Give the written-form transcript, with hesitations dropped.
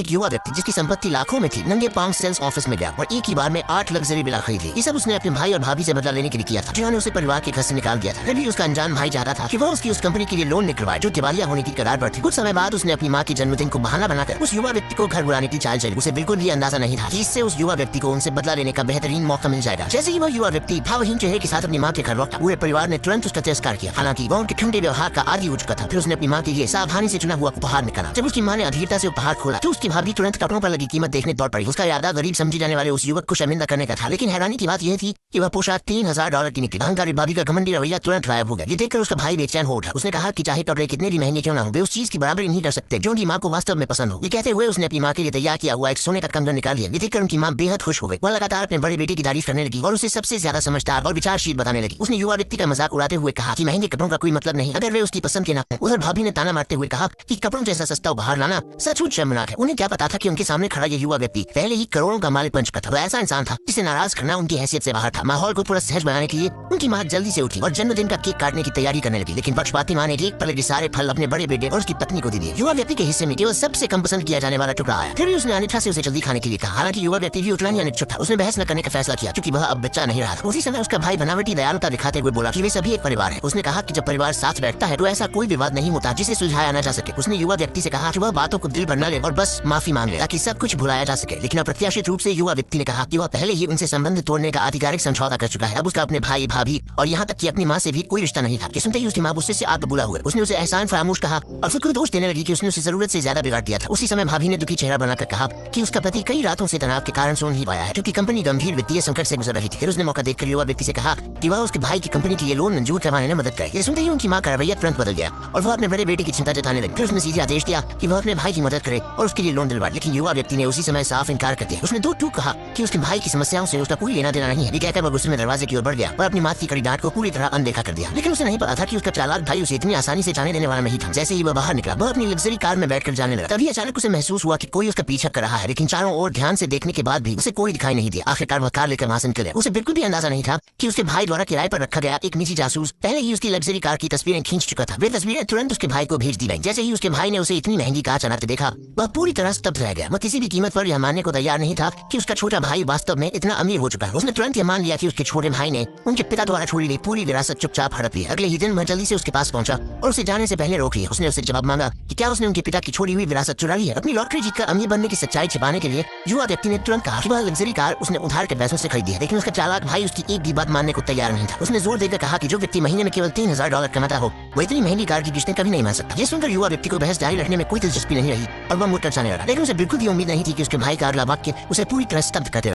एक युवा व्यक्ति जिसकी संपत्ति लाखों में थी नंगे पांव सेल्स ऑफिस में गया और एक ही बार में 8 लग्जरी विला खरीद ली। ये सब उसने अपने भाई और भाभी से बदला लेने के लिए किया था, जिन्होंने उसे परिवार के घर से निकाल दिया था। तभी उसका अनजान भाई चाहता था कि वह उसकी उस कंपनी के लिए लोन निकलवाए जो दिवालिया होने की कगार पर थी। कुछ समय बाद उसने अपनी माँ के जन्मदिन को बहाना बनाकर उस युवा व्यक्ति को घर बुलाने की चाल चली। उसे बिल्कुल भी अंदाजा नहीं था कि इससे उस युवा व्यक्ति को उनसे बदला लेने का बेहतरीन मौका मिल जाएगा। जैसे ही वह युवा व्यक्ति भावहीन चेहरे के साथ अपनी माँ के घर लौटा, पूरे परिवार ने तुरंत उसका तिरस्कार किया। हालांकि वह उनके ठंडे व्यवहार का आदी हो चुका था। फिर उसने अपनी माँ के लिए सावधानी से चुना हुआ उपहार निकाला। जब उसकी माँ ने अधीरता से उपहार खोला तो उसकी भाभी तुरंत कपड़ों पर लगी कीमत देखने दौड़ पड़ी। उसका इरादा गरीब समझी जाने वाले उस युवक को शर्मिंदा करने का था, लेकिन हैरानी की बात यह थी कि वह पोशाक $3000 की निकली। अहंकारी भाभी का घमंडी रवैया तुरंत गायब हो गया। ये देखकर उसका भाई बेचैन हो उठा। उसने कहा कि चाहे कपड़े कितने भी महंगे क्यों न हो, वे उस चीज की बराबरी नहीं कर सकते जो उनकी माँ को वास्तव में पसंद हो। ये कहते हुए उसने अपनी माँ के लिए तैयार किया हुआ एक सोने का कंगन निकाल लिया। ये देखकर उनकी माँ बेहद खुश हो गई। वह लगातार अपने बड़े बेटे की तारीफ करने लगी और उसे सबसे ज्यादा समझदार और विचारशील बताने लगी। उसने युवा व्यक्ति का मजाक उड़ाते हुए कहा कि महंगे कपड़ों का कोई मतलब नहीं अगर वे उसकी पसंद के न हो। उधर भाभी ने ताना मारते हुए कहा कि कपड़ों जैसा सस्ता उपहार लाना सचमुच शर्मनाक है। उन्हें क्या पता था कि उनके सामने खड़ा ये युवा व्यक्ति पहले ही करोड़ों का मालिक बन चुका था। वह ऐसा इंसान था जिसे नाराज करना उनकी हैसियत से बाहर था। माहौल को पूरा सहज बनाने के लिए उनकी माँ जल्दी से उठी और जन्मदिन का केक काटने की तैयारी करने लगी, लेकिन पक्षपाती माँ ने एक पल के सारे फल अपने बड़े बेटे और उसकी पत्नी को दे दिए। युवा व्यक्ति के हिस्से में केवल सबसे कम पसंद किया जाने वाला टुकड़ा आया। फिर भी उसने अनिच्छा से उसे जल्दी खाने के लिए कहा। हालांकि युवा व्यक्ति भी उतना ही अनिच्छुक था। उसने बहस न करने का फैसला किया क्योंकि वह अब बच्चा नहीं रहा था। उसी समय उसका भाई बनावटी दयालुता दिखाते हुए बोला कि वे सभी एक परिवार है। उसने कहा कि जब परिवार साथ बैठता है तो ऐसा कोई विवाद नहीं होता जिसे सुलझाया न जा सके। उसने युवा व्यक्ति से कहा कि वह बातों को दिल पर न ले और बस माफी मांग ले ताकि सब कुछ भुलाया जा सके। लेकिन अप्रत्याशित रूप से युवा व्यक्ति ने कहा कि वह पहले ही उनसे संबंध तोड़ने का आधिकारिक समझौता कर चुका है। अब उसका अपने भाई भाभी और यहाँ तक कि अपनी माँ से भी कोई रिश्ता नहीं था। ये सुनते ही उसकी माँ गुस्से से आग बबूला हुआ। उसने उसे एहसान फरामोश कहा और खुद को दोष देने लगी कि उसने उसे जरूरत से ज्यादा बिगाड़ दिया था। उसी समय भाभी ने दुखी चेहरा बनाकर कहा कि उसका पति कई रातों से तनाव के कारण सो नहीं पाया है क्योंकि कंपनी गंभीर वित्तीय संकट से गुजर रही थी। फिर उसने मौका देखकर युवा व्यक्ति से कहा कि वह उसके भाई की कंपनी के लिए लोन मंजूर करवाने में मदद करे। ये सुनते ही उनकी माँ का रवैया तुरंत बदल गया और वह अपने बड़े बेटे की चिंता जताने लगी। फिर उसने सीधे आदेश दिया कि वह अपने भाई की मदद करे और उसके लिए लोन दिलवाए। लेकिन युवा व्यक्ति ने उसी समय साफ इनकार कर दिया। उसने दो टूक कहा कि उसके भाई की समस्याओं से उसका कोई लेना देना नहीं है। ये कहकर वह गुस्से में दरवाजे की ओर बढ़ गया और अपनी माँ की कड़ी डांट को पूरी तरह अनदेखा कर दिया। लेकिन उसे नहीं पता था कि उसका चालाक भाई उसे इतनी आसानी से जाने देने वाला नहीं था। जैसे ही वह बाहर निकला वह अपनी लग्जरी कार में बैठकर जाने लगा। तभी अचानक उसे महसूस हुआ कि कोई उसका पीछा कर रहा है, लेकिन चारों ओर ध्यान से देखने के बाद भी उसे कोई दिखाई नहीं दिया। आखिरकार वह कार लेकर वहां से निकल गया। उसे बिल्कुल भी अंदाजा नहीं था कि उसके भाई द्वारा किराए पर रखा गया एक निजी जासूस पहले ही उसकी लग्जरी कार की तस्वीरें खींच चुका था। वे तस्वीरें तुरंत उसके भाई को भेज दी गई। जैसे ही उसके भाई ने उसे इतनी महंगी कार चलाते देखा वह पूरी तरह स्तब्ध रह गया। वह किसी भी कीमत पर यह मानने को तैयार नहीं था कि उसका छोटा भाई वास्तव में इतना अमीर हो चुका है। उसने तुरंत यह मान लिया कि उसके छोटे भाई ने उनके पिता द्वारा छोड़ी गई पूरी विरासत चुपचाप हड़प ली। अगले ही दिन वह जल्दी से उसके पास पहुंचा और उसे जाने से पहले रोक लिया। उसने उससे जवाब मांगा कि क्या उसने उनके पिता की छोड़ी हुई विरासत चुरा ली है। अपनी लॉटरी जीतकर अमीर बनने की सच्चाई छिपाने के लिए युवा व्यक्ति ने तुरंत कहा कि वह लग्जरी कार उसने उधार के पैसों से खरीदी है। लेकिन उसका चालाक भाई उसकी एक भी बात मानने को तैयार नहीं था। उसने जोर देकर कहा कि जो व्यक्ति महीने में केवल $3000 कमाता हो वो इतनी महंगी कार की किस्तें कभी नहीं मान सकता। ये सुनकर युवा व्यक्ति को बहस जारी रखने में कोई दिलचस्पी नहीं रही और वह मुड़कर जाने लगा। लेकिन उसे बिल्कुल भी उम्मीद नहीं थी कि उसके भाई का अगला वाक्य उसे पूरी तरह स्तब्ध कर देगा।